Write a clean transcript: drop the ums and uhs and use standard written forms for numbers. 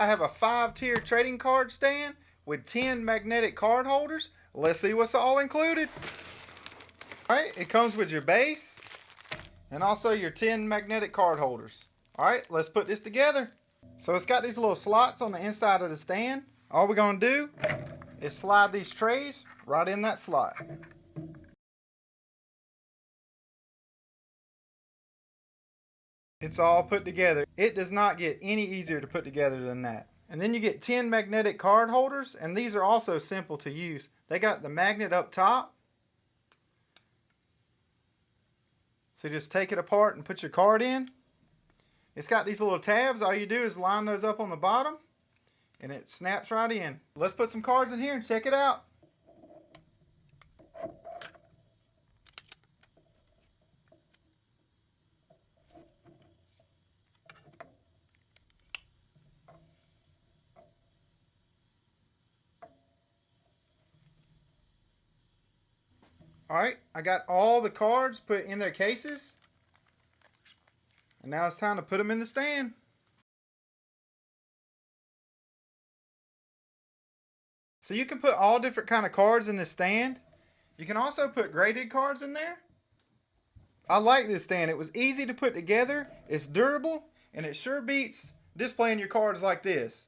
I have a 5-tier trading card stand with 10 magnetic card holders. Let's see what's all included. Alright, it comes with your base and also your 10 magnetic card holders. Alright, let's put this together. So it's got these little slots on the inside of the stand. All we're going to do is slide these trays right in that slot. It's all put together. It does not get any easier to put together than that. And then you get 10 magnetic card holders, and these are also simple to use. They got the magnet up top. So just take it apart and put your card in. It's got these little tabs. All you do is line those up on the bottom and it snaps right in. Let's put some cards in here and check it out. Alright, I got all the cards put in their cases. And now it's time to put them in the stand. So you can put all different kind of cards in the stand. You can also put graded cards in there. I like this stand. It was easy to put together, it's durable, and it sure beats displaying your cards like this.